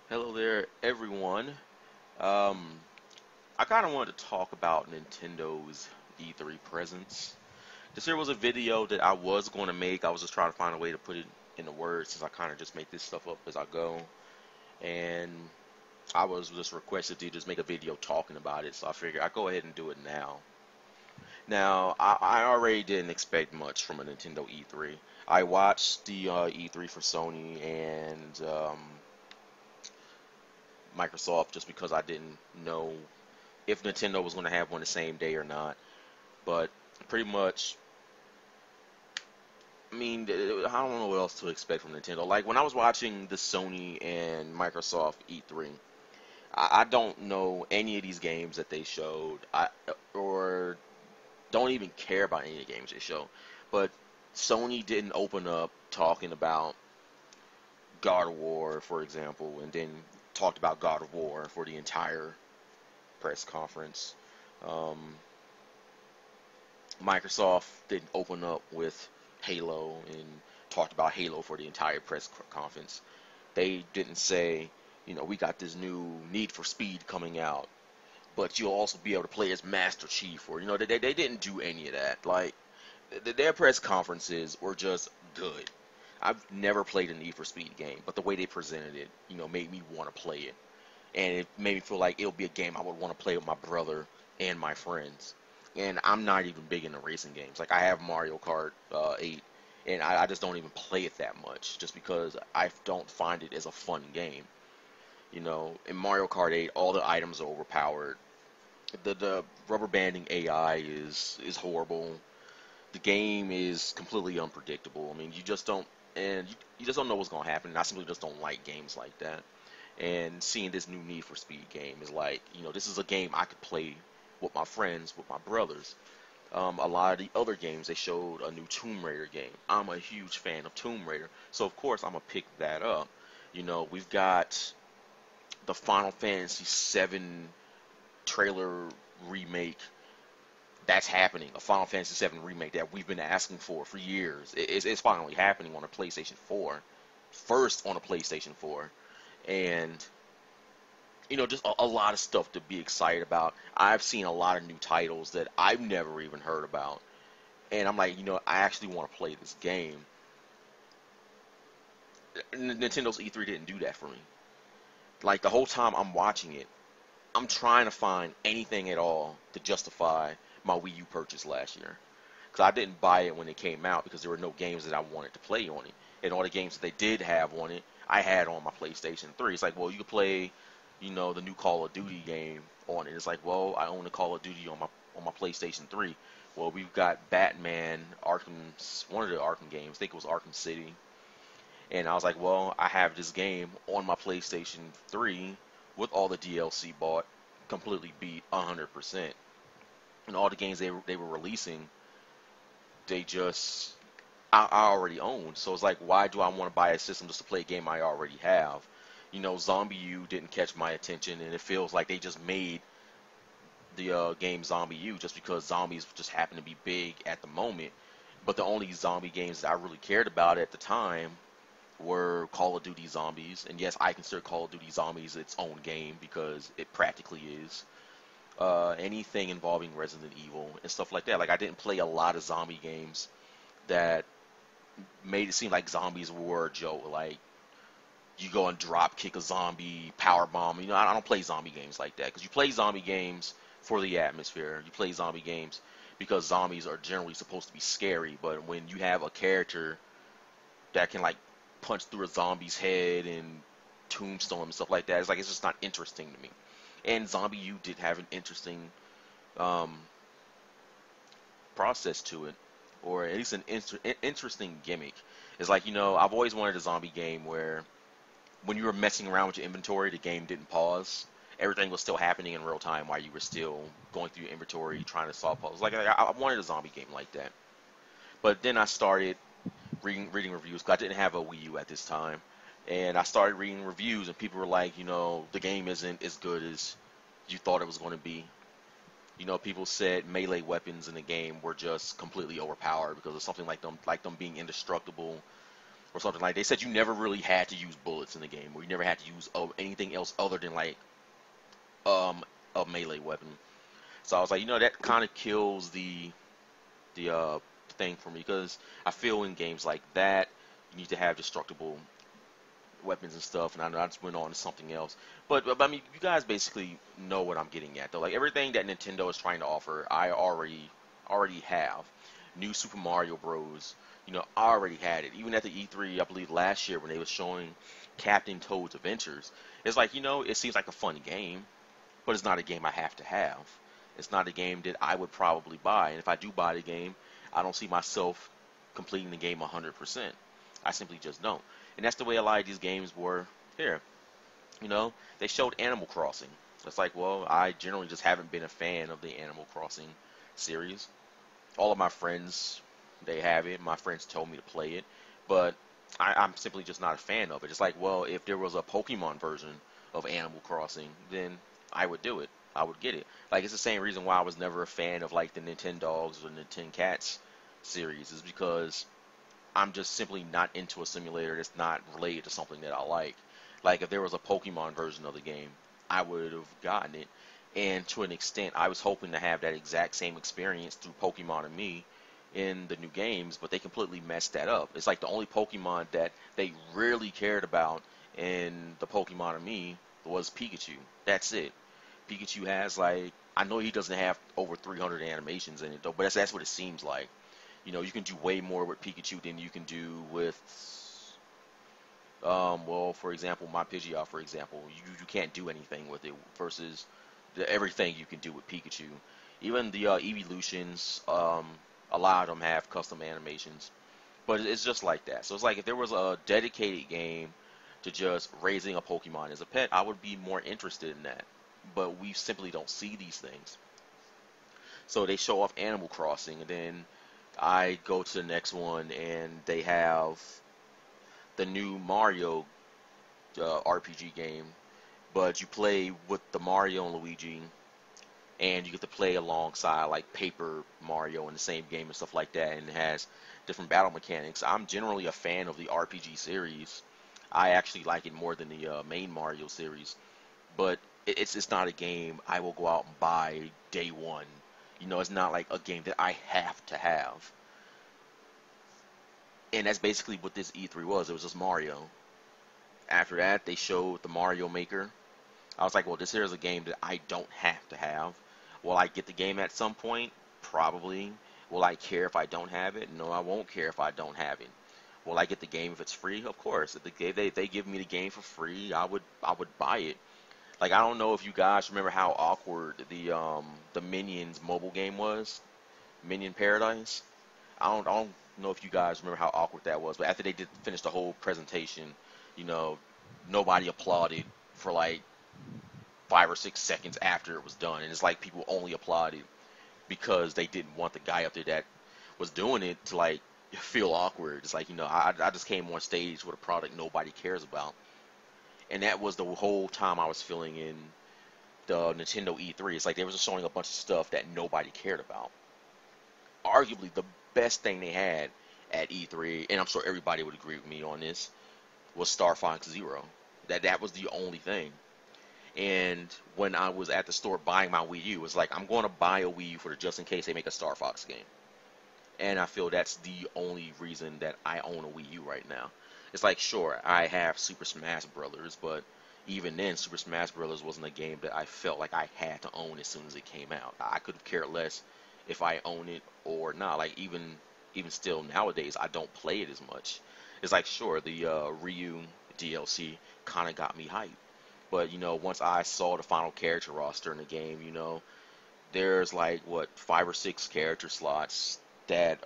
Hello there, everyone. Um, I kind of wanted to talk about Nintendo's E3 presence. This here was a video that I was going to make. I was just trying to find a way to put it into words since I kind of just make this stuff up as I go. And I was just requested to just make a video talking about it, so I figured I'd go ahead and do it now. Now, I already didn't expect much from a Nintendo E3. I watched the E3 for Sony and Microsoft just because I didn't know if Nintendo was going to have one the same day or not. But pretty much, I don't know what else to expect from Nintendo. Like when I was watching the Sony and Microsoft E3, I don't know any of these games that they showed, or don't even care about any of the games they show. But Sony didn't open up talking about God of War, for example, and then talked about God of War for the entire press conference. Um, Microsoft didn't open up with Halo and talked about Halo for the entire press conference. They didn't say, we got this new Need for Speed coming out, but you'll also be able to play as Master Chief, or they didn't do any of that. Like their press conferences were just good. I've never played a Need for Speed game, but the way they presented it, made me want to play it, and it made me feel like it'll be a game I would want to play with my brother and my friends. And I'm not even big into racing games. Like I have Mario Kart 8, and I just don't even play it that much, just because I don't find it as a fun game. In Mario Kart 8, all the items are overpowered. The rubber banding AI is horrible. The game is completely unpredictable. I mean, you just don't, and you just don't know what's gonna happen. And I simply just don't like games like that. And seeing this new Need for Speed game is like, this is a game I could play with my friends, with my brothers. A lot of the other games, they showed a new Tomb Raider game. I'm a huge fan of Tomb Raider, so of course I'm gonna pick that up. We've got the Final Fantasy VII trailer remake that's happening. A Final Fantasy VII remake that we've been asking for years. It's finally happening on a PlayStation 4. First on a PlayStation 4. And just a lot of stuff to be excited about. I've seen a lot of new titles that I've never even heard about, and I'm like, I actually want to play this game. Nintendo's E3 didn't do that for me. Like the whole time I'm watching it, I'm trying to find anything at all to justify my Wii U purchase last year. Because I didn't buy it when it came out because there were no games that I wanted to play on it. And all the games that they did have on it, I had on my PlayStation 3. It's like, well, you could play, the new Call of Duty game on it. It's like, well, I own the Call of Duty on my PlayStation 3. Well, we've got Batman, one of the Arkham games. I think it was Arkham City. And I was like, well, I have this game on my PlayStation 3 with all the DLC bought, completely beat 100%. And all the games they were releasing, they just I already own. So it's like, why do I want to buy a system just to play a game I already have? Zombie U didn't catch my attention, and it feels like they just made the game Zombie U just because zombies just happen to be big at the moment. But the only zombie games that I really cared about at the time were Call of Duty Zombies. And yes, I consider Call of Duty Zombies its own game because it practically is. Anything involving Resident Evil and stuff like that. Like I didn't play a lot of zombie games that made it seem like zombies were a joke. Like you go and drop kick a zombie, power bomb. I don't play zombie games like that because you play zombie games for the atmosphere. You play zombie games because zombies are generally supposed to be scary. But when you have a character that can like punch through a zombie's head and tombstone and stuff like that, it's just not interesting to me. And Zombie U did have an interesting um, process to it, or at least an interesting gimmick. It's like, I've always wanted a zombie game where when you were messing around with your inventory, the game didn't pause. Everything was still happening in real time while you were still going through your inventory trying to solve puzzles. Like I wanted a zombie game like that. But then I started reading reviews because I didn't have a Wii U at this time, and I started reading reviews, and people were like, the game isn't as good as you thought it was going to be. People said melee weapons in the game were just completely overpowered because of something like them being indestructible. or something like. They said you never really had to use bullets in the game, or you never had to use anything else other than like um a melee weapon. So I was like, that kind of kills the thing for me because I feel in games like that you need to have destructible weapons and stuff, and I know I just went on to something else. But I mean, you guys basically know what I'm getting at, though. Like everything that Nintendo is trying to offer, I already have. New Super Mario Bros. I already had it. Even at the E3, I believe last year when they was showing Captain Toad's Adventures, it's like it seems like a fun game, but it's not a game I have to have. It's not a game that I would probably buy, and if I do buy the game, I don't see myself completing the game 100%. I simply just don't. And that's the way a lot of these games were here. They showed Animal Crossing. It's like, well, I generally just haven't been a fan of the Animal Crossing series. All of my friends, they have it. My friends told me to play it, but I'm simply just not a fan of it. It's like, well, if there was a Pokemon version of Animal Crossing, then I would do it. I would get it. Like, it's the same reason why I was never a fan of like the Nintendogs or Cats series, is because I'm just simply not into a simulator that's not related to something that I like. Like if there was a Pokemon version of the game, I would have gotten it. And to an extent, I was hoping to have that exact same experience through Pokemon and Me in the new games, but they completely messed that up. It's like the only Pokemon that they really cared about in the Pokemon and Me was Pikachu. That's it. Pikachu has like, I know he doesn't have over 300 animations in it though, but that's what it seems like. You can do way more with Pikachu than you can do with, well, for example, my Pidgeot, for example. You can't do anything with it versus everything you can do with Pikachu. Even the evolutions, a lot of them have custom animations, but it's just like that. So it's like if there was a dedicated game to just raising a Pokemon as a pet, I would be more interested in that. But we simply don't see these things. So they show off Animal Crossing, and then I go to the next one, and they have the new Mario RPG game, but you play with the Mario and Luigi, and you get to play alongside like Paper Mario in the same game and stuff like that, and it has different battle mechanics. I'm generally a fan of the RPG series. I actually like it more than the main Mario series, but it's not a game I will go out and buy day one. It's not like a game that I have to have. And that's basically what this E3 was. It was just Mario. After that, they showed the Mario Maker. I was like, well, this here is a game that I don't have to have. Will I get the game at some point? Probably. Will I care if I don't have it? No, I won't care if I don't have it. Will I get the game if it's free? Of course. If they give me the game for free, I would buy it. Like, I don't know if you guys remember how awkward the Minions mobile game was, Minion Paradise. I don't know if you guys remember how awkward that was, but after they did finish the whole presentation, you know, nobody applauded for like 5 or 6 seconds after it was done, and it's like people only applauded because they didn't want the guy up there that was doing it to like feel awkward. It's like, I just came on stage with a product nobody cares about, and that was the whole time I was feeling in the Nintendo E3. It's like they were just showing a bunch of stuff that nobody cared about. Arguably the best thing they had at E3, and I'm sure everybody would agree with me on this, was Starfox Zero. That was the only thing. And when I was at the store buying my Wii U, it was like, I'm going to buy a Wii U for just in case they make a Star Fox game. And I feel that's the only reason that I own a Wii U right now. It's like, sure, I have Super Smash Brothers, but even then, Super Smash Brothers wasn't a game that I felt like I had to own as soon as it came out. I could have cared less if I own it or not. Like, even still nowadays, I don't play it as much. It's like, sure, the Ryu DLC kind of got me hyped. But, once I saw the final character roster in the game, there's like, what, 5 or 6 character slots that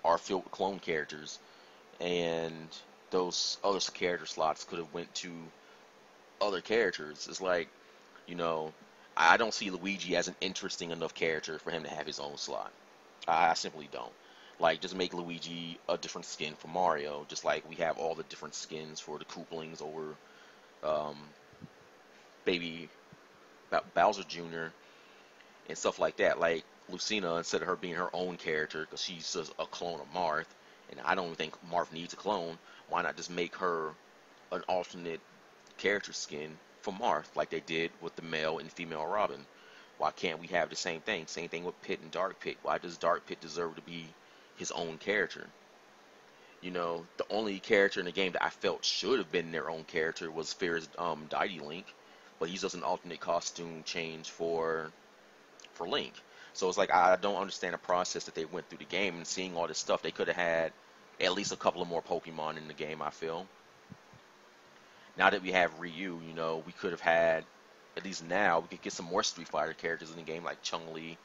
are filled with clone characters. And those other character slots could have went to other characters. It's like, you know, I don't see Luigi as an interesting enough character for him to have his own slot. I simply don't. Like, just make Luigi a different skin for Mario, just like we have all the different skins for the Koopalings or um, Baby Bowser Jr. and stuff like that. Like Lucina, instead of her being her own character, because she's just a clone of Marth, and I don't think Marth needs a clone. Why not just make her an alternate character skin for Marth, like they did with the male and female Robin? Why can't we have the same thing? Same thing with Pit and Dark Pit. Why does Dark Pit deserve to be his own character? You know, the only character in the game that I felt should have been their own character was Fear's Deity Link, but he's just an alternate costume change for Link. So it's like I don't understand the process that they went through the game and seeing all this stuff. They could have had at least a couple of more Pokemon in the game, I feel. Now that we have Ryu, you know, we could have had, at least now, we could get some more Street Fighter characters in the game, like Chun-Li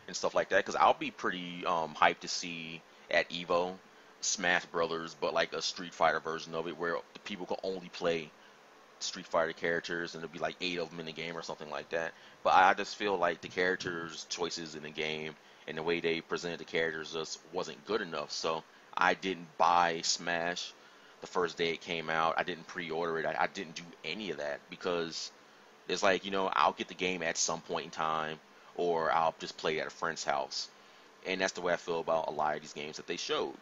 and stuff like that. Because I'll be pretty hyped to see at EVO Smash Brothers, but like a Street Fighter version of it, where the people can only play Street Fighter characters, and there'll be like 8 of them in the game or something like that. But I just feel like the characters' choices in the game and the way they presented the characters just wasn't good enough. So I didn't buy Smash the first day it came out. I didn't pre-order it. I didn't do any of that because it's like, you know, I'll get the game at some point in time, or I'll just play it at a friend's house. And that's the way I feel about a lot of these games that they showed.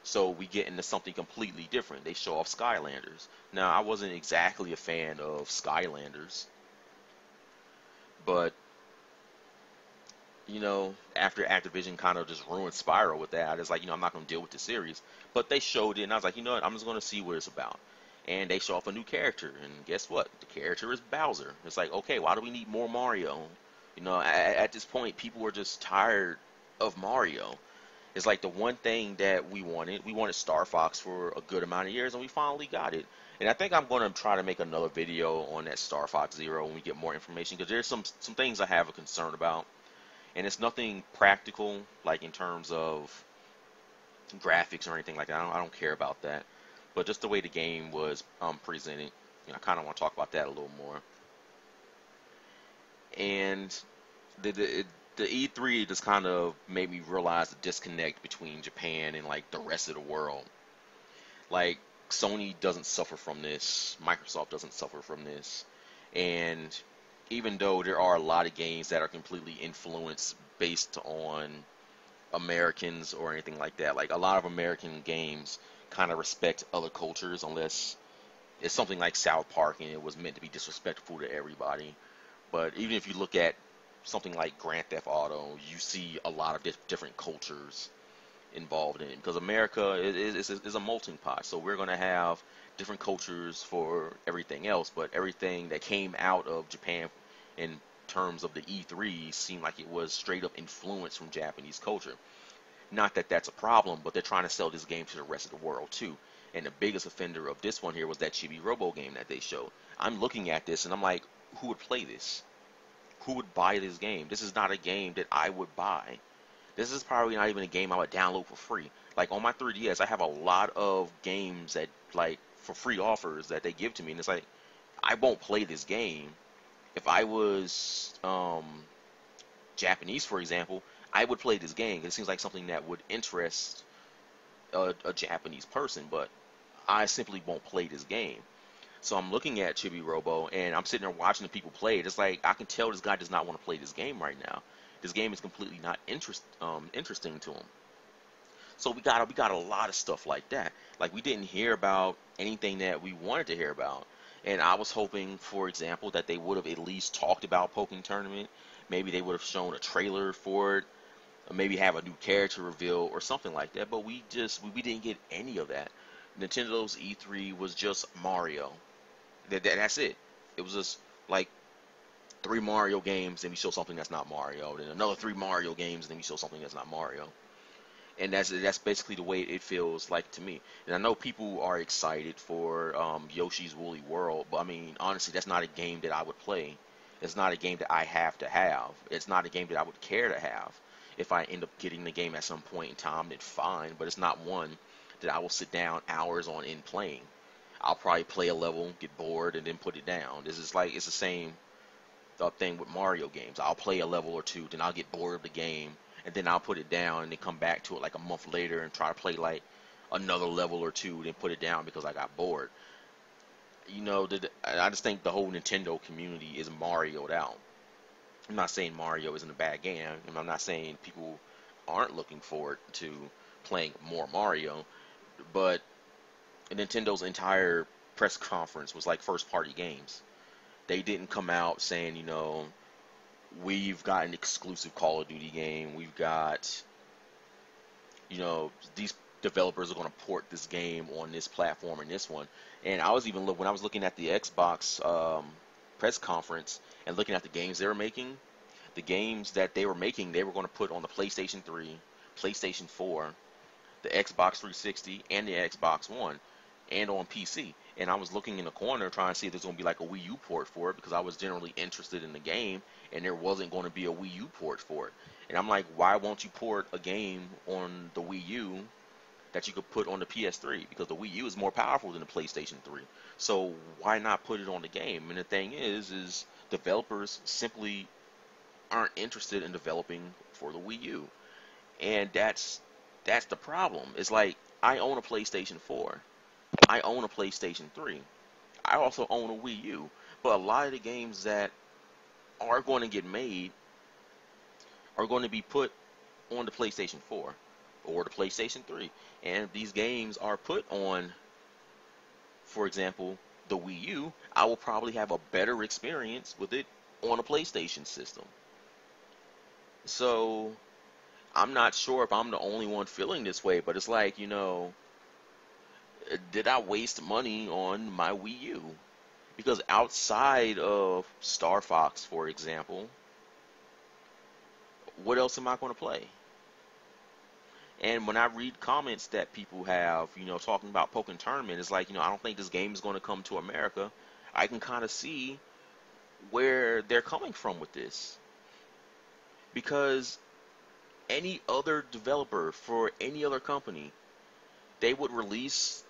So we get into something completely different. They show off Skylanders. Now, I wasn't exactly a fan of Skylanders, but you know, after Activision kind of just ruined Spyro with that, I was like, you know, I'm not going to deal with the series. But they showed it, and I was like, you know what, I'm just going to see what it's about. And they show off a new character, and guess what? The character is Bowser. It's like, okay, why do we need more Mario? You know, at this point, people were just tired of Mario. It's like the one thing that we wanted Star Fox for a good amount of years, and we finally got it. And I think I'm going to try to make another video on that Starfox Zero when we get more information, because there's some things I have a concern about. And it's nothing practical, like in terms of graphics or anything like that. I don't care about that. But just the way the game was presented, you know, I kind of want to talk about that a little more. And the E3 just kind of made me realize the disconnect between Japan and like the rest of the world. Like Sony doesn't suffer from this, Microsoft doesn't suffer from this, and even though there are a lot of games that are completely influenced based on Americans or anything like that, like a lot of American games kind of respect other cultures unless it's something like South Park and it was meant to be disrespectful to everybody. But even if you look at something like Grand Theft Auto, you see a lot of different cultures involved in it because America is a melting pot. So we're going to have different cultures for everything else, but everything that came out of Japan in terms of the E3 seemed like it was straight up influence from Japanese culture. Not that that's a problem, but they're trying to sell this game to the rest of the world too. And the biggest offender of this one here was that Chibi Robo game that they showed. I'm looking at this and I'm like, who would play this? Who would buy this game? This is not a game that I would buy. This is probably not even a game I would download for free. Like on my 3DS, I have a lot of games that like for free offers that they give to me, and it's like I won't play this game. If I was Japanese, for example, I would play this game. It seems like something that would interest a Japanese person, but I simply won't play this game. So I'm looking at Chibi Robo, and I'm sitting there watching the people play it. It's like I can tell this guy does not want to play this game right now. This game is completely not interesting to him. So we got a lot of stuff like that. Like we didn't hear about anything that we wanted to hear about. And I was hoping, for example, that they would have at least talked about Pokken Tournament. Maybe they would have shown a trailer for it, or maybe have a new character reveal or something like that. But we didn't get any of that. Nintendo's E3 was just Mario. That's it. It was just like 3 Mario games, then we show something that's not Mario. Then another 3 Mario games, then we show something that's not Mario. And that's basically the way it feels like to me. And I know people are excited for Yoshi's Woolly World, but I mean, honestly, that's not a game that I would play. It's not a game that I have to have. It's not a game that I would care to have. If I end up getting the game at some point in time, then fine. But it's not one that I will sit down hours on end playing. I'll probably play a level, get bored, and then put it down. This is like it's the same thing with Mario games. I'll play a level or two, then I'll get bored of the game, and then I'll put it down, and then come back to it like a month later and try to play like another level or two, then put it down because I got bored. You know, I just think the whole Nintendo community is Mario'd out. I'm not saying Mario isn't a bad game, and I'm not saying people aren't looking forward to playing more Mario, but Nintendo's entire press conference was like first party games. They didn't come out saying, we've got an exclusive Call of Duty game. We've got, these developers are going to port this game on this platform and this one. And I was even when I was looking at the Xbox press conference and looking at the games they were making, the games that they were making, they were going to put on the PlayStation 3, PlayStation 4, the Xbox 360, and the Xbox One, and on PC. And I was looking in the corner trying to see if there's going to be like a Wii U port for it because I was generally interested in the game, and there wasn't going to be a Wii U port for it. And I'm like, why won't you port a game on the Wii U that you could put on the PS3? Because the Wii U is more powerful than the PlayStation 3. So why not put it on the game? And the thing is developers simply aren't interested in developing for the Wii U. And that's the problem. It's like I own a PlayStation 4. I own a PlayStation 3. I also own a Wii U. But a lot of the games that are going to get made are going to be put on the PlayStation 4 or the PlayStation 3. And if these games are put on, for example, the Wii U, I will probably have a better experience with it on a PlayStation system. So I'm not sure if I'm the only one feeling this way, but it's like, did I waste money on my Wii U? Because outside of Star Fox, for example, what else am I going to play? And when I read comments that people have, talking about Pokken Tournament, it's like, I don't think this game is going to come to America. I can kind of see where they're coming from with this. Because any other developer for any other company, they would release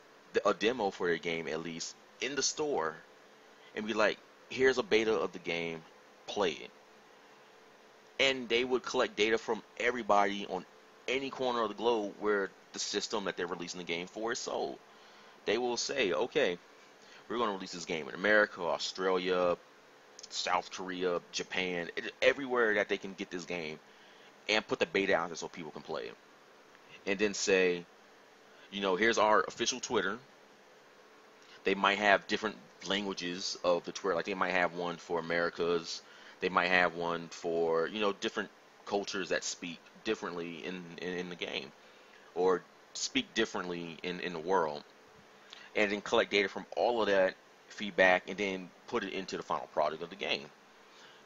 a demo for their game at least in the store and be like, here's a beta of the game, play it. And they would collect data from everybody on any corner of the globe where the system that they're releasing the game for is sold. They will say, okay, we're going to release this game in America, Australia, South Korea, Japan, everywhere that they can get this game, and put the beta out there so people can play it. And then say, here's our official Twitter. They might have different languages of the Twitter. Like they might have one for Americas. They might have one for, different cultures that speak differently in the game or speak differently in the world. And then collect data from all of that feedback and then put it into the final product of the game.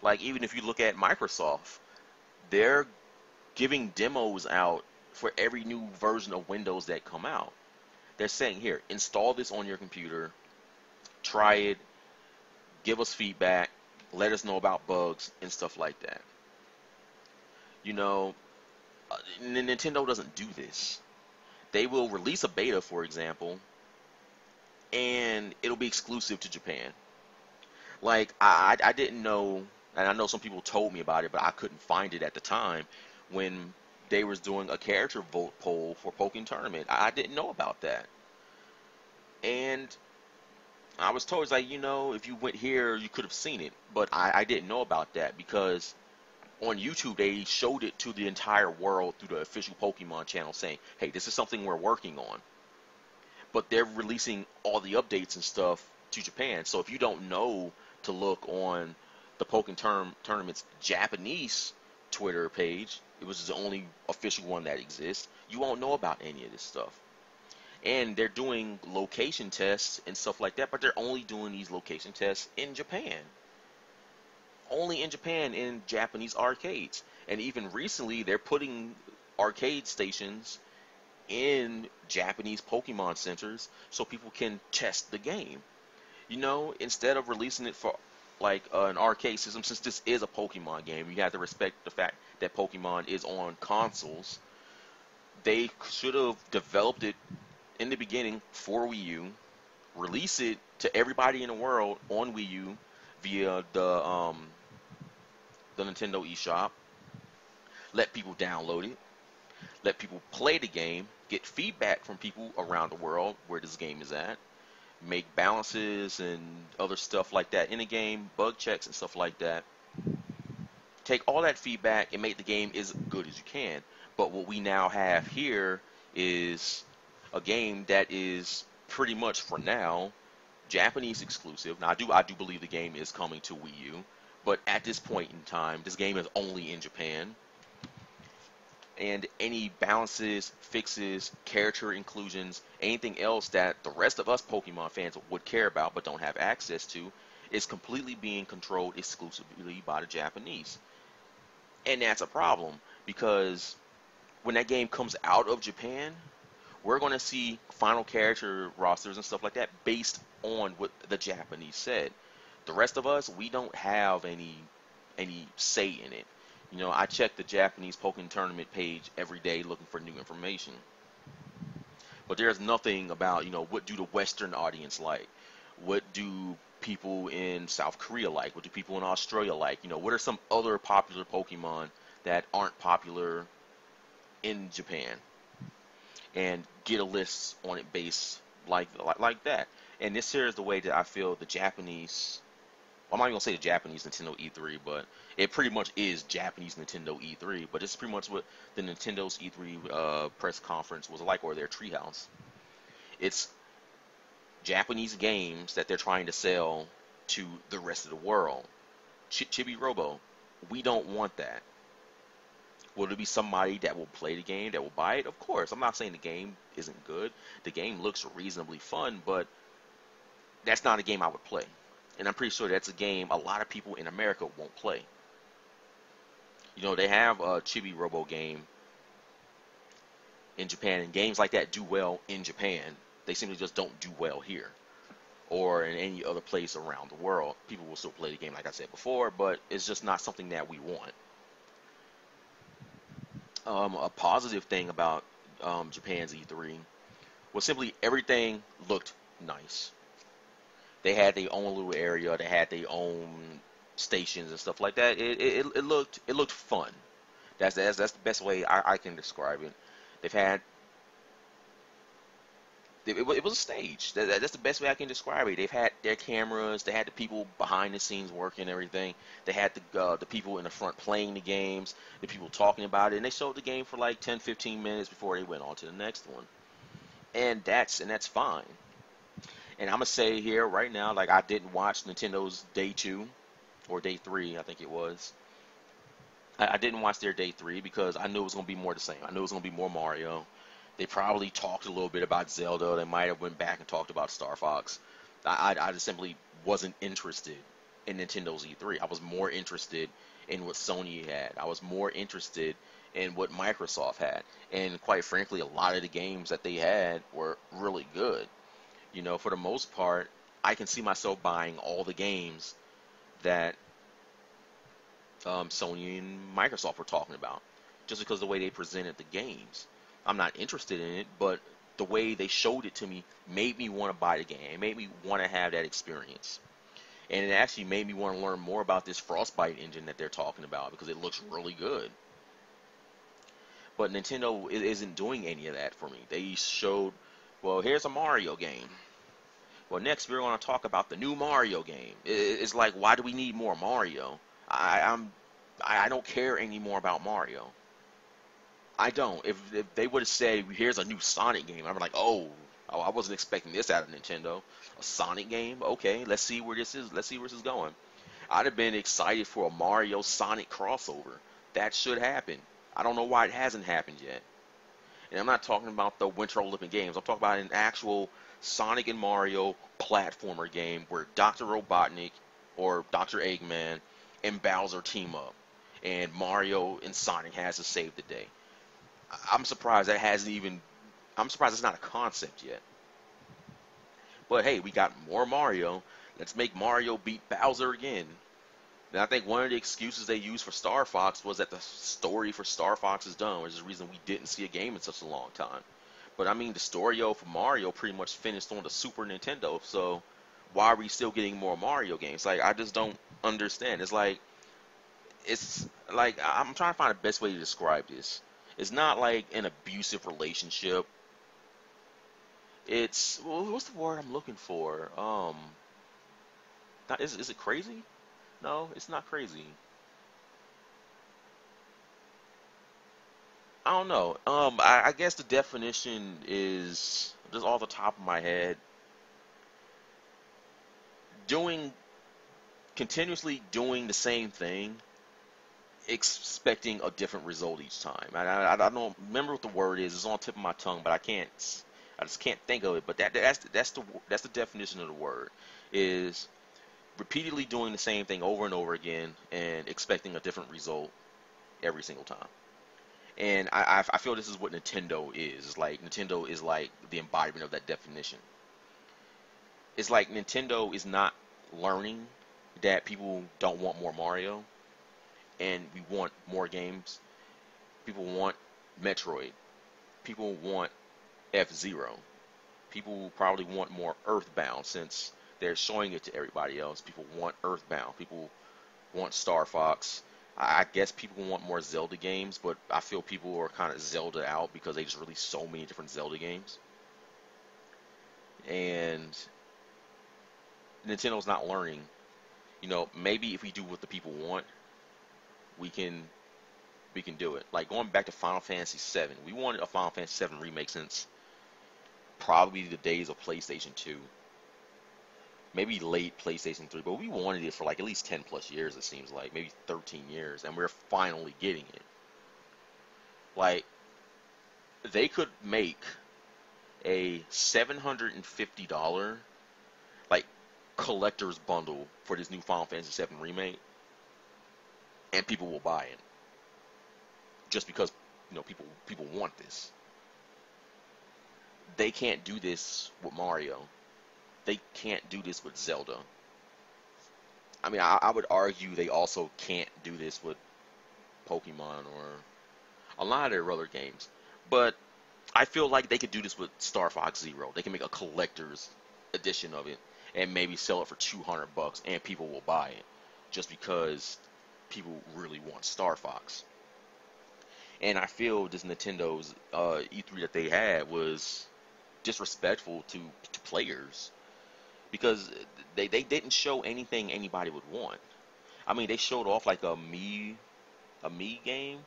Like even if you look at Microsoft, they're giving demos out for every new version of Windows that come out. They're saying, here, install this on your computer, try it, give us feedback, let us know about bugs and stuff like that. Nintendo doesn't do this. They will release a beta, for example, and it'll be exclusive to Japan. Like, I didn't know, and I know some people told me about it, but I couldn't find it at the time when they was doing a character vote poll for Pokken Tournament. I didn't know about that. And I was told, it's like, if you went here, you could have seen it. But I didn't know about that because on YouTube, they showed it to the entire world through the official Pokemon channel saying, hey, this is something we're working on. But they're releasing all the updates and stuff to Japan. So if you don't know to look on the Pokken Tournament's Japanese Twitter page, it was the only official one that exists, you won't know about any of this stuff. And they're doing location tests and stuff like that, but they're only doing these location tests in Japan. Only in Japan in Japanese arcades. And even recently, they're putting arcade stations in Japanese Pokemon centers so people can test the game. Instead of releasing it for like an arcade system, since this is a Pokemon game, you have to respect the fact that Pokemon is on consoles. They should have developed it in the beginning for Wii U, release it to everybody in the world on Wii U via the Nintendo eShop, let people download it, let people play the game, get feedback from people around the world where this game is at, make balances and other stuff like that in the game, bug checks and stuff like that. Take all that feedback and make the game as good as you can. But what we now have here is a game that is pretty much for now Japanese exclusive. Now I do believe the game is coming to Wii U, but at this point in time, this game is only in Japan. And any balances, fixes, character inclusions, anything else that the rest of us Pokemon fans would care about but don't have access to is completely being controlled exclusively by the Japanese. And that's a problem because when that game comes out of Japan, we're going to see final character rosters and stuff like that based on what the Japanese said. The rest of us, we don't have any say in it. I check the Japanese Pokemon tournament page every day looking for new information. But there's nothing about, what do the Western audience like? What do people in South Korea like? What do people in Australia like? What are some other popular Pokemon that aren't popular in Japan? And get a list on it based like that. And this here is the way that I feel the Japanese. Well, I'm not even gonna say the Japanese Nintendo E3, but it pretty much is Japanese Nintendo E3. But it's pretty much what the Nintendo's E3 press conference was like, or their Treehouse. It's Japanese games that they're trying to sell to the rest of the world. Chibi Robo, we don't want that. Will there be somebody that will play the game, that will buy it? Of course. I'm not saying the game isn't good. The game looks reasonably fun, but that's not a game I would play. And I'm pretty sure that's a game a lot of people in America won't play. They have a Chibi Robo game in Japan, and games like that do well in Japan. They simply just don't do well here or in any other place around the world. People will still play the game, like I said before, but it's just not something that we want. A positive thing about Japan's E3 was simply everything looked nice. They had their own little area. They had their own stations and stuff like that. It looked fun. That's the best way I can describe it. They've had it was a stage. That's the best way I can describe it. They've had their cameras. They had the people behind the scenes working everything. They had the people in the front playing the games, the people talking about it, and they showed the game for like 10, 15 minutes before they went on to the next one. And that's fine. And I'm gonna say here right now, like I didn't watch Nintendo's Day 2 or Day 3, I think it was. I didn't watch their Day 3 because I knew it was gonna be more the same. I knew it was gonna be more Mario. They probably talked a little bit about Zelda. They might have went back and talked about Star Fox. I just simply wasn't interested in Nintendo's E3. I was more interested in what Sony had. I was more interested in what Microsoft had. And quite frankly, a lot of the games that they had were really good. For the most part, I can see myself buying all the games that Sony and Microsoft were talking about, just because of the way they presented the games. I'm not interested in it, but the way they showed it to me made me want to buy the game. It made me want to have that experience. And it actually made me want to learn more about this Frostbite engine that they're talking about because it looks really good. But Nintendo isn't doing any of that for me. They showed, well, here's a Mario game. Well, next we're going to talk about the new Mario game. It's like, why do we need more Mario? I don't care anymore about Mario. I don't. If they would have said, here's a new Sonic game, I'd be like, oh, I wasn't expecting this out of Nintendo. A Sonic game? Okay, let's see where this is. Let's see where this is going. I'd have been excited for a Mario Sonic crossover. That should happen. I don't know why it hasn't happened yet. And I'm not talking about the Winter Olympic Games. I'm talking about an actual Sonic and Mario platformer game where Dr. Robotnik or Dr. Eggman and Bowser team up. And Mario and Sonic has to save the day. I'm surprised that hasn't even... I'm surprised it's not a concept yet. But hey, we got more Mario. Let's make Mario beat Bowser again. And I think one of the excuses they used for Star Fox was that the story for Star Fox is done, which is the reason we didn't see a game in such a long time. But I mean, the story for Mario pretty much finished on the Super Nintendo, so why are we still getting more Mario games? Like, I just don't understand. It's like I'm trying to find the best way to describe this. It's not like an abusive relationship. It's, well, what's the word I'm looking for? Is it crazy? No, it's not crazy. I don't know. I guess the definition is just off the top of my head, doing continuously doing the same thing, expecting a different result each time. I don't remember what the word is. It's on the tip of my tongue, but I just can't think of it. But that's the definition of the word, is repeatedly doing the same thing over and over again and expecting a different result every single time. And I feel this is what Nintendo is. It's like Nintendo is like the embodiment of that definition. It's like Nintendo is not learning that people don't want more Mario and we want more games. People want Metroid. People want F-Zero. People probably want more Earthbound since they're showing it to everybody else. People want Earthbound. People want Star Fox. I guess people want more Zelda games, but I feel people are kind of Zelda out because they just released so many different Zelda games. And Nintendo's not learning. Maybe if we do what the people want, we can do it. Like going back to Final Fantasy VII, we wanted a Final Fantasy VII remake since probably the days of PlayStation 2, maybe late PlayStation 3, but we wanted it for like at least 10 plus years, it seems like, maybe 13 years, and we're finally getting it. Like, they could make a $750 like collector's bundle for this new Final Fantasy VII remake, and people will buy it just because people want this. They can't do this with Mario. They can't do this with Zelda. I mean, I would argue they also can't do this with Pokemon or a lot of their other games. But I feel like they could do this with Star Fox Zero. They can make a collector's edition of it and maybe sell it for $200 and people will buy it just because people really want Star Fox. And I feel this Nintendo's E3 that they had was disrespectful to players because they didn't show anything anybody would want. I mean, they showed off like a Mii game.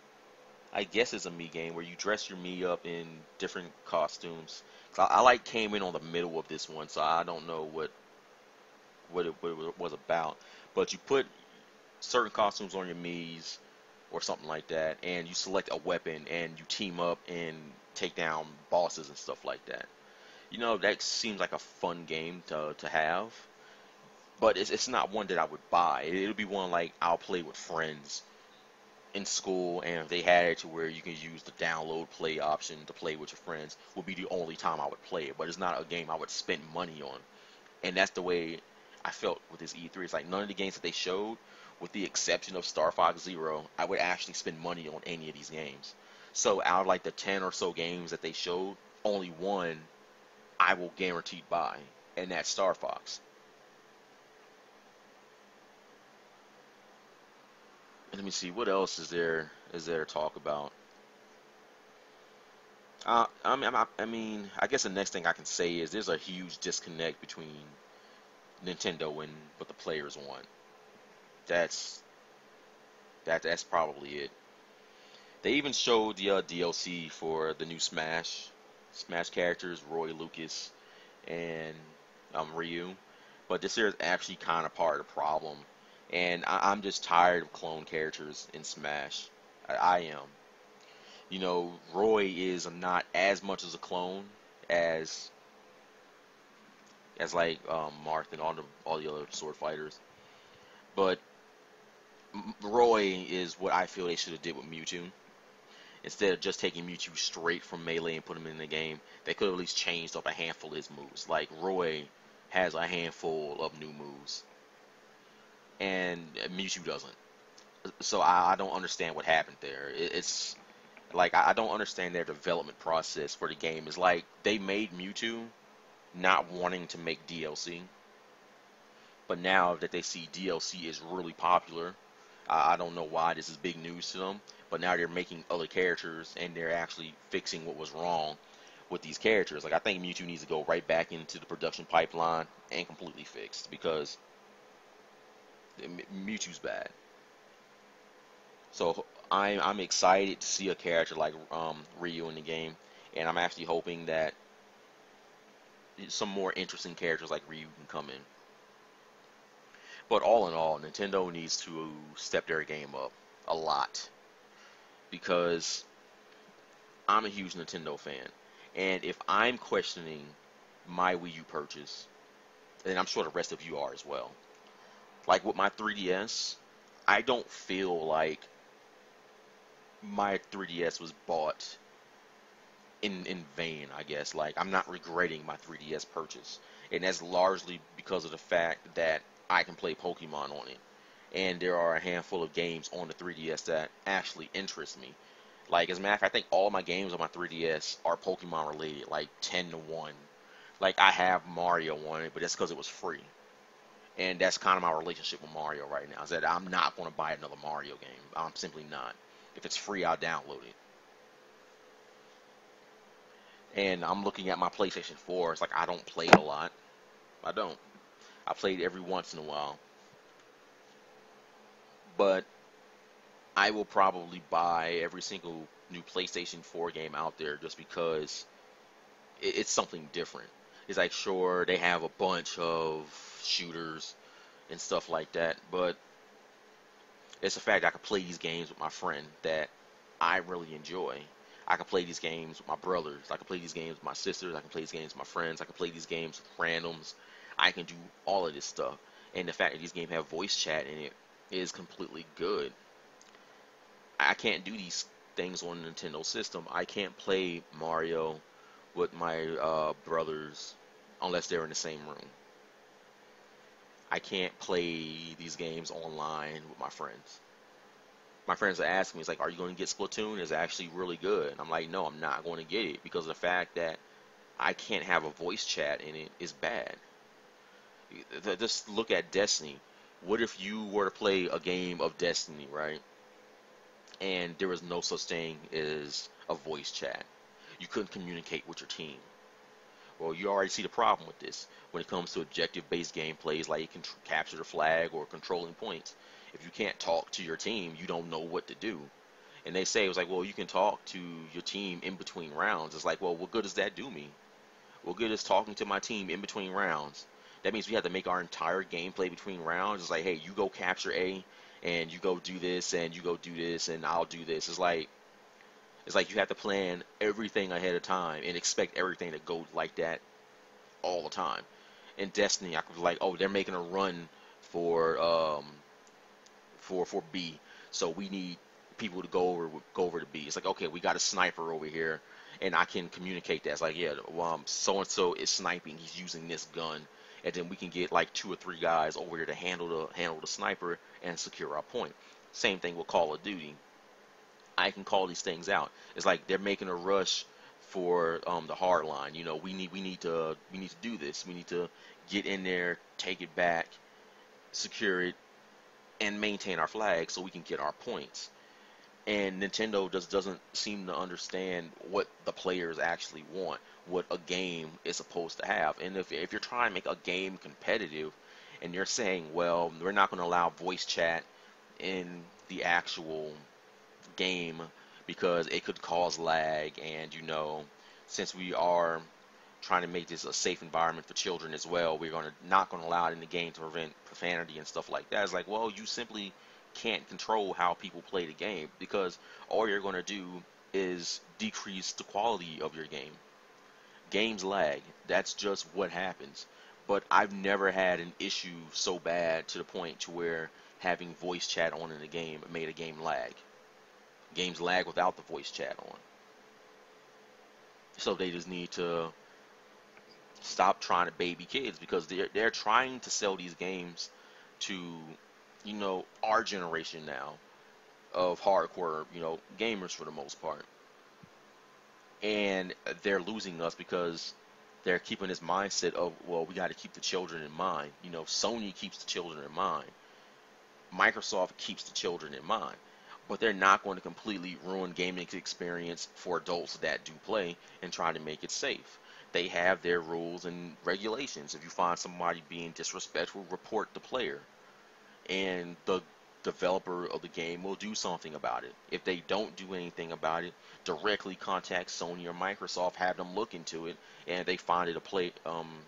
I guess it's a Mii game where you dress your Mii up in different costumes. I like came in on the middle of this one, so I don't know what it was about. But you put certain costumes on your Mii's or something like that, and you select a weapon and you team up and take down bosses and stuff like that. That seems like a fun game to have, but it's not one that I would buy. It'll be one like I'll play with friends in school, and if they had it to where you can use the download play option to play with your friends, would be the only time I would play it. But it's not a game I would spend money on, and that's the way I felt with this E3. It's like none of the games that they showed, with the exception of Star Fox Zero, I would actually spend money on any of these games. So out of like the 10 or so games that they showed, only one I will guaranteed buy, and that's Star Fox. And let me see, what else is there to talk about? I guess the next thing I can say is there's a huge disconnect between Nintendo and what the players want. That's that's probably it. They even showed the DLC for the new Smash characters, Roy, Lucas, and Ryu. But this here is actually kind of part of the problem. And I'm just tired of clone characters in Smash. I am. Roy is not as much as a clone as like Marth and all the other sword fighters. But Roy is what I feel they should have did with Mewtwo. Instead of just taking Mewtwo straight from Melee and put him in the game, they could have at least changed up a handful of his moves. Like Roy has a handful of new moves, and Mewtwo doesn't. So I don't understand what happened there. It's like I don't understand their development process for the game. It's like they made Mewtwo not wanting to make DLC, but now that they see DLC is really popular, I don't know why this is big news to them, but now they're making other characters and they're actually fixing what was wrong with these characters. Like I think Mewtwo needs to go right back into the production pipeline and completely fixed because Mewtwo's bad. So I'm excited to see a character like Ryu in the game, and I'm actually hoping that some more interesting characters like Ryu can come in. But all in all, Nintendo needs to step their game up a lot because I'm a huge Nintendo fan. And if I'm questioning my Wii U purchase, and I'm sure the rest of you are as well, like with my 3DS, I don't feel like my 3DS was bought in vain, I guess. Like, I'm not regretting my 3DS purchase. And that's largely because of the fact that I can play Pokemon on it. And there are a handful of games on the 3DS that actually interest me. Like, as a matter of fact, I think all my games on my 3DS are Pokemon related, like 10 to 1. Like, I have Mario on it, but that's because it was free. And that's kind of my relationship with Mario right now, is that I'm not going to buy another Mario game. I'm simply not. If it's free, I'll download it. And I'm looking at my PlayStation 4. It's like I don't play it a lot. I don't. I play it every once in a while. But I will probably buy every single new PlayStation 4 game out there just because it's something different. It's like, sure, they have a bunch of shooters and stuff like that, but it's the fact I can play these games with my friend that I really enjoy. I can play these games with my brothers. I can play these games with my sisters. I can play these games with my friends. I can play these games with randoms. I can do all of this stuff. And the fact that these games have voice chat in it is completely good. I can't do these things on a Nintendo system. I can't play Mario with my brothers unless they're in the same room. I can't play these games online with my friends. My friends are asking me, it's like, are you going to get Splatoon? It's actually really good. And I'm like, no, I'm not going to get it because of the fact that I can't have a voice chat in it is bad. Just look at Destiny. What if you were to play a game of Destiny, right? And there was no such thing as a voice chat. You couldn't communicate with your team. Well, you already see the problem with this when it comes to objective-based gameplays like you can capture the flag or controlling points. If you can't talk to your team, you don't know what to do. And they say it was like, well, you can talk to your team in between rounds. It's like, well, what good does that do me? What good is talking to my team in between rounds? That means we have to make our entire gameplay between rounds. It's like, hey, you go capture A, and you go do this, and you go do this, and I'll do this. It's like you have to plan everything ahead of time and expect everything to go like that all the time. In Destiny, I was like, oh, they're making a run for for B, so we need people to go over to B. It's like, okay, we got a sniper over here, and I can communicate that. It's like, yeah, so and so is sniping. He's using this gun, and then we can get like 2 or 3 guys over here to handle the sniper and secure our point. Same thing with Call of Duty. I can call these things out. It's like they're making a rush for the hard line. We need to do this. We need to get in there, take it back, secure it, and maintain our flag so we can get our points. And Nintendo just doesn't seem to understand what the players actually want, what a game is supposed to have. And if you're trying to make a game competitive, and you're saying, well, we're not going to allow voice chat in the actual game because it could cause lag, and since we are trying to make this a safe environment for children as well, we're not going to allow it in the game to prevent profanity and stuff like that. It's like, well, you simply can't control how people play the game because all you're going to do is decrease the quality of your game. Games lag. That's just what happens. But I've never had an issue so bad to the point to where having voice chat on in the game made a game lag. Games lag without the voice chat on. So they just need to stop trying to baby kids because they're trying to sell these games to our generation now of hardcore gamers for the most part, and they're losing us because they're keeping this mindset of, well, we got to keep the children in mind. Sony keeps the children in mind, Microsoft keeps the children in mind, but they're not going to completely ruin gaming experience for adults that do play and try to make it safe. They have their rules and regulations. If you find somebody being disrespectful, report the player. And the developer of the game will do something about it. If they don't do anything about it, directly contact Sony or Microsoft, have them look into it, and they find it a play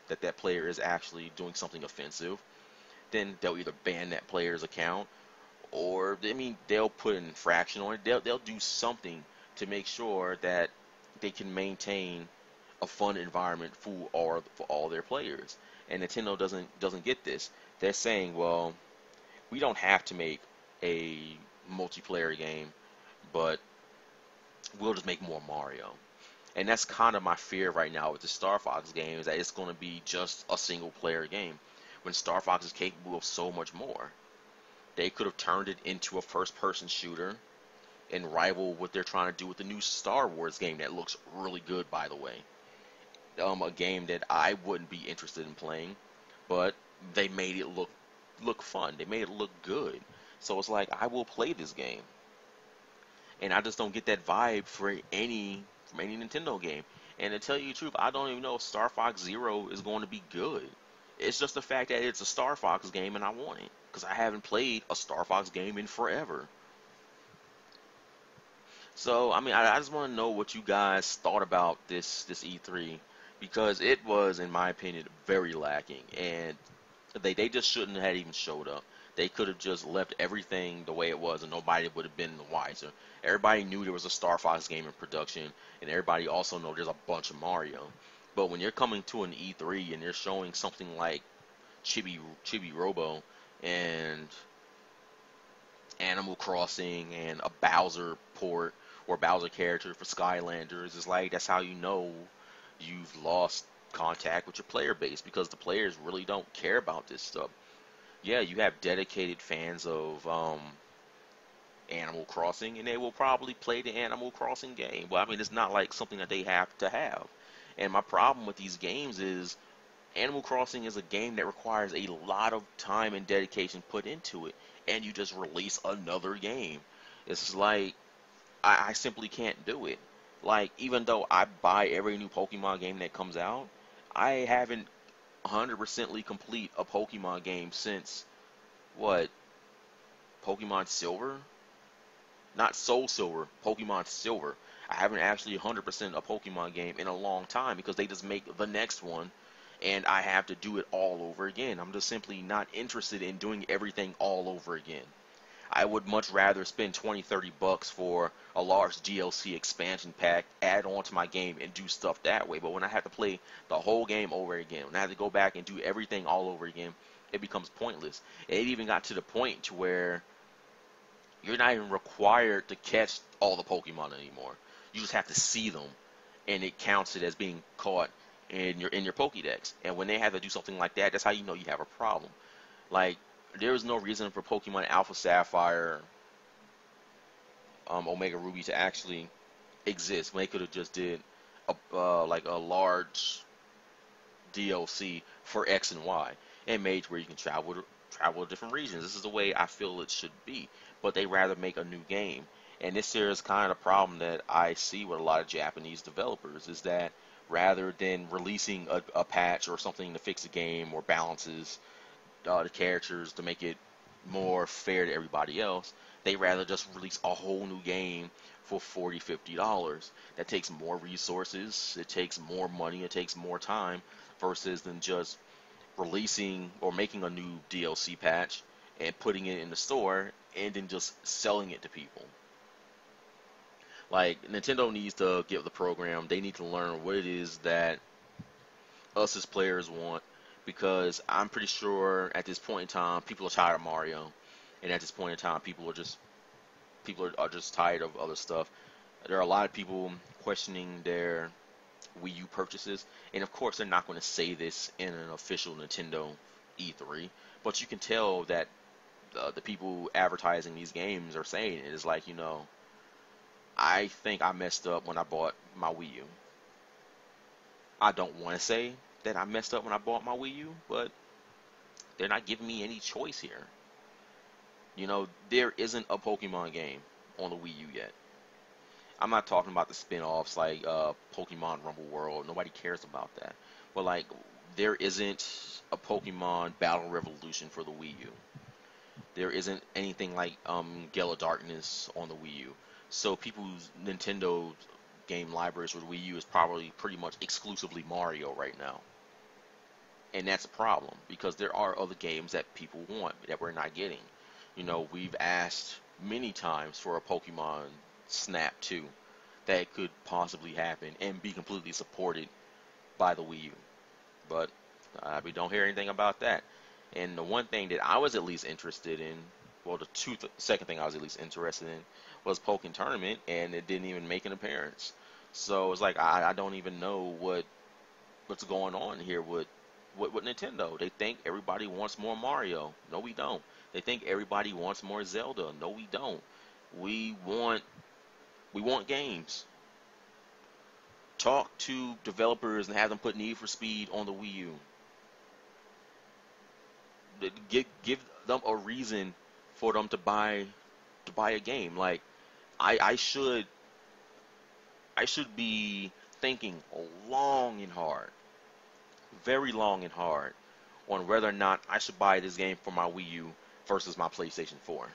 that player is actually doing something offensive, then they'll either ban that player's account, or I mean they'll put an infraction on it. They'll do something to make sure that they can maintain a fun environment for all their players. And Nintendo doesn't get this. They're saying, well, we don't have to make a multiplayer game, but we'll just make more Mario. And that's kind of my fear right now with the Star Fox game, is that it's going to be just a single player game when Star Fox is capable of so much more. They could have turned it into a first person shooter and rival what they're trying to do with the new Star Wars game that looks really good, by the way. A game that I wouldn't be interested in playing, but they made it look fun. They made it look good. So it's like, I will play this game. And I just don't get that vibe from any Nintendo game. And to tell you the truth, I don't even know if Star Fox Zero is going to be good. It's just the fact that it's a Star Fox game and I want it, because I haven't played a Star Fox game in forever. So, I mean, I just want to know what you guys thought about this E3, because it was, in my opinion, very lacking, and they just shouldn't have even showed up. They could have just left everything the way it was, and nobody would have been the wiser. Everybody knew there was a Star Fox game in production, and everybody also know there's a bunch of Mario. But when you're coming to an E3 and they're showing something like Chibi Robo and Animal Crossing and a Bowser port or Bowser character for Skylanders, it's like, that's how you know you've lost contact with your player base, because the players really don't care about this stuff. Yeah, you have dedicated fans of Animal Crossing, and they will probably play the Animal Crossing game. Well, I mean, it's not like something that they have to have. And my problem with these games is Animal Crossing is a game that requires a lot of time and dedication put into it, and you just release another game. It's like, I simply can't do it. Like, even though I buy every new Pokemon game that comes out, I haven't 100%ly complete a Pokemon game since, what, Pokemon Silver? Not Soul Silver, Pokemon Silver. I haven't actually 100% a Pokemon game in a long time, because they just make the next one and I have to do it all over again. I'm just simply not interested in doing everything all over again. I would much rather spend 20, $30 for a large DLC expansion pack, add on to my game, and do stuff that way. But when I have to play the whole game over again, when I have to go back and do everything all over again, it becomes pointless. It even got to the point to where you're not even required to catch all the Pokemon anymore. You just have to see them, and it counts it as being caught in your Pokédex. And when they have to do something like that, that's how you know you have a problem. Like, there is no reason for Pokemon Alpha Sapphire, Omega Ruby to actually exist when they could have just did like a large DLC for X and Y and made where you can travel to different regions. This is the way I feel it should be. But they rather make a new game. And this here is kind of the problem that I see with a lot of Japanese developers, is that rather than releasing a patch or something to fix the game or balances the characters to make it more fair to everybody else, they rather just release a whole new game for $40, $50. That takes more resources, it takes more money, it takes more time, versus than just releasing or making a new DLC patch and putting it in the store and then just selling it to people. Like, Nintendo needs to give the program, they need to learn what it is that us as players want, because I'm pretty sure at this point in time people are tired of Mario, and at this point in time people are just tired of other stuff. There are a lot of people questioning their Wii U purchases, and of course they're not going to say this in an official Nintendo E3, but you can tell that the people advertising these games are saying it. It's like, I think I messed up when I bought my Wii U. I don't want to say that I messed up when I bought my Wii U, but they're not giving me any choice here. There isn't a Pokemon game on the Wii U yet. I'm not talking about the spin-offs like Pokemon Rumble World. Nobody cares about that. But, like, there isn't a Pokemon Battle Revolution for the Wii U. There isn't anything like Gale of Darkness on the Wii U. So people's Nintendo game libraries for the Wii U is probably pretty much exclusively Mario right now. And that's a problem because there are other games that people want that we're not getting. You know, we've asked many times for a Pokemon Snap 2 that could possibly happen and be completely supported by the Wii U. But we don't hear anything about that. And the one thing that I was at least interested in, well, second thing I was at least interested in was Pokken Tournament, and it didn't even make an appearance. So it's like I don't even know what's going on here with Nintendo. They think everybody wants more Mario. No, we don't. They think everybody wants more Zelda. No, we don't. We want games. Talk to developers and have them put Need for Speed on the Wii U. Give them a reason for them to buy a game. Like I should be thinking long and hard, very long and hard, on whether or not I should buy this game for my Wii U versus my PlayStation 4.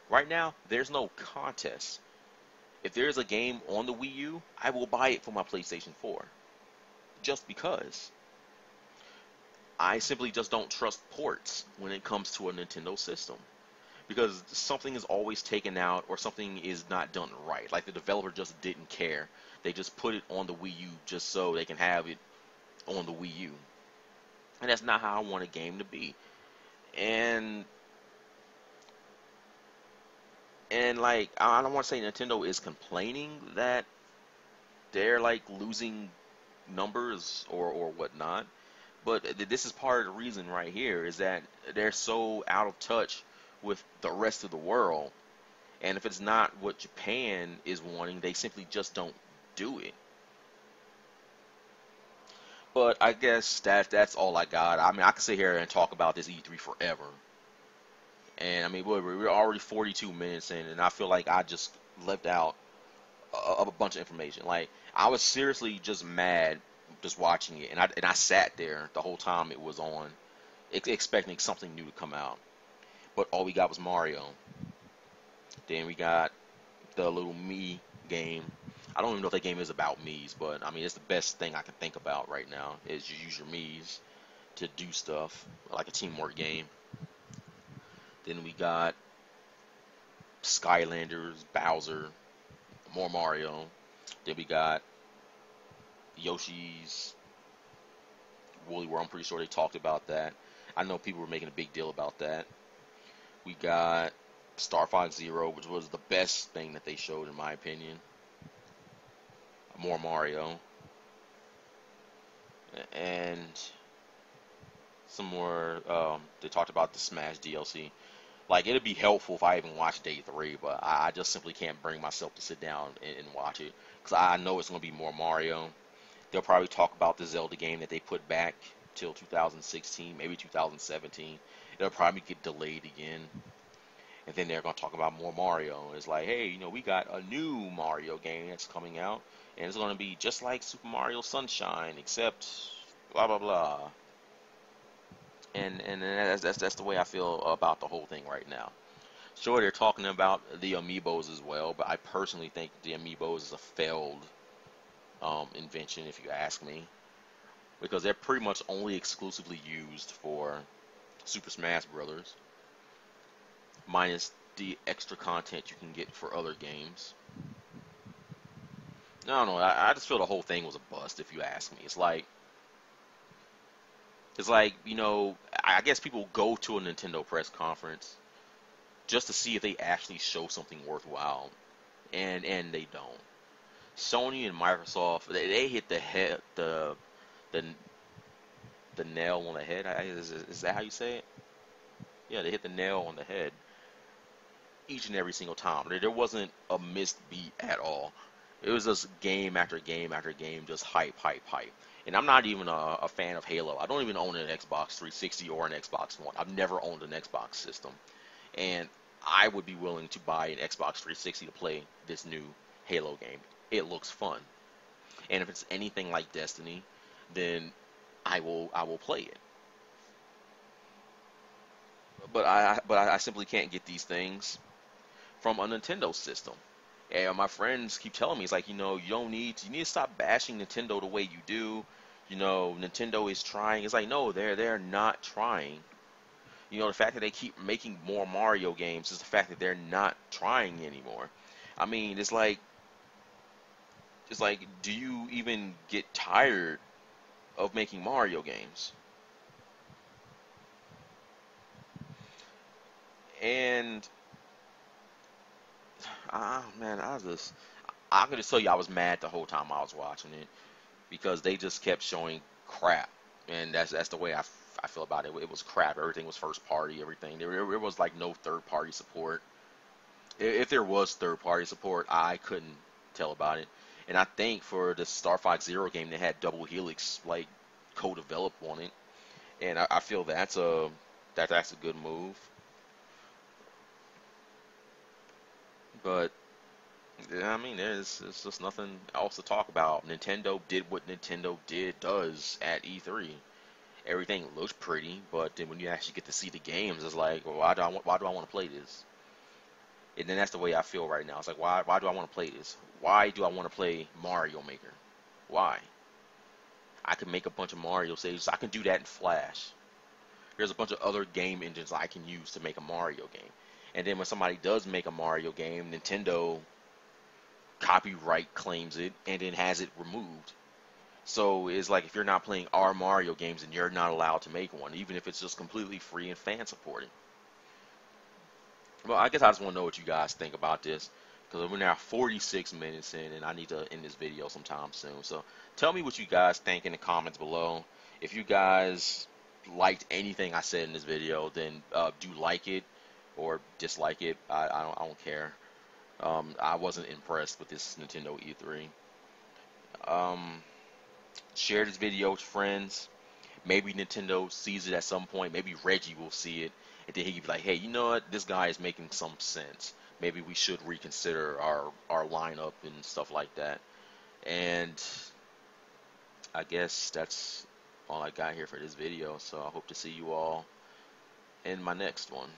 Right now, there's no contest. If there's a game on the Wii U, I will buy it for my PlayStation 4. Just because. I simply just don't trust ports when it comes to a Nintendo system. Because something is always taken out or something is not done right. Like the developer just didn't care. They just put it on the Wii U just so they can have it on the Wii U. And that's not how I want a game to be. And like I don't want to say Nintendo is complaining that they're like losing numbers or whatnot, but this is part of the reason right here is that they're so out of touch with the rest of the world. And if it's not what Japan is wanting, they simply just don't do it. But I guess that's all I got. I mean, I could sit here and talk about this E3 forever. And I mean, we're already 42 minutes in, and I feel like I just left out a bunch of information. Like I was seriously just mad just watching it, and I sat there the whole time it was on, expecting something new to come out. But all we got was Mario. Then we got the little Mii game. I don't even know if that game is about Mii's, but I mean it's the best thing I can think about right now is you use your Mii's to do stuff like a teamwork game. Then we got Skylanders, Bowser, more Mario. Then we got Yoshi's Woolly World. I'm pretty sure they talked about that. I know people were making a big deal about that. We got Starfox Zero, which was the best thing that they showed in my opinion. More Mario. And some more, they talked about the Smash DLC. Like, it'd be helpful if I even watched Day 3, but I just simply can't bring myself to sit down and watch it. Because I know it's going to be more Mario. They'll probably talk about the Zelda game that they put back till 2016, maybe 2017. It'll probably get delayed again. And then they're going to talk about more Mario. It's like, hey, you know, we got a new Mario game that's coming out. And it's going to be just like Super Mario Sunshine, except blah, blah, blah. And that's the way I feel about the whole thing right now. Sure, they're talking about the amiibos as well, but I personally think the amiibos is a failed invention, if you ask me, because they're pretty much only exclusively used for Super Smash Brothers, minus the extra content you can get for other games. I don't know. I just feel the whole thing was a bust, if you ask me. It's like, you know, I guess people go to a Nintendo press conference just to see if they actually show something worthwhile, and they don't. Sony and Microsoft, they hit the the nail on the head. Is that how you say it? Yeah, they hit the nail on the head each and every single time. There wasn't a missed beat at all. It was just game after game after game, just hype, hype, hype. And I'm not even a fan of Halo. I don't even own an Xbox 360 or an Xbox One. I've never owned an Xbox system. And I would be willing to buy an Xbox 360 to play this new Halo game. It looks fun. And if it's anything like Destiny, then I will play it. but I simply can't get these things from a Nintendo system. And my friends keep telling me, it's like, you need to stop bashing Nintendo the way you do. Nintendo is trying. It's like, no, they're not trying. The fact that they keep making more Mario games is the fact that they're not trying anymore. I mean, it's like, do you even get tired of making Mario games? And man, I could just tell you I was mad the whole time I was watching it because they just kept showing crap, and that's the way I feel about it. It was crap. Everything was first party. Everything there was like no third party support. If there was third party support, I couldn't tell about it. And I think for the Starfox Zero game, they had Double Helix like co-developed on it, and I feel that's a good move. But yeah, I mean, there's just nothing else to talk about. Nintendo did what Nintendo does at E3. Everything looks pretty, but then when you actually get to see the games, it's like, well, why do I want to play this? And then that's the way I feel right now. It's like, why do I want to play this? Why do I want to play Mario Maker? Why? I can make a bunch of Mario saves. I can do that in Flash. There's a bunch of other game engines I can use to make a Mario game. And then when somebody does make a Mario game, Nintendo copyright claims it and then has it removed. So it's like if you're not playing our Mario games, then you're not allowed to make one, even if it's just completely free and fan supported. Well, I guess I just want to know what you guys think about this because we're now 46 minutes in, and I need to end this video sometime soon. So tell me what you guys think in the comments below. If you guys liked anything I said in this video, then do like it or dislike it. I don't care. I wasn't impressed with this Nintendo E3. Um, Share this video with friends. Maybe Nintendo sees it at some point. Maybe Reggie will see it, and then he can be like, "Hey, you know what? This guy is making some sense. Maybe we should reconsider our lineup and stuff like that." And I guess that's all I got here for this video. So I hope to see you all in my next one.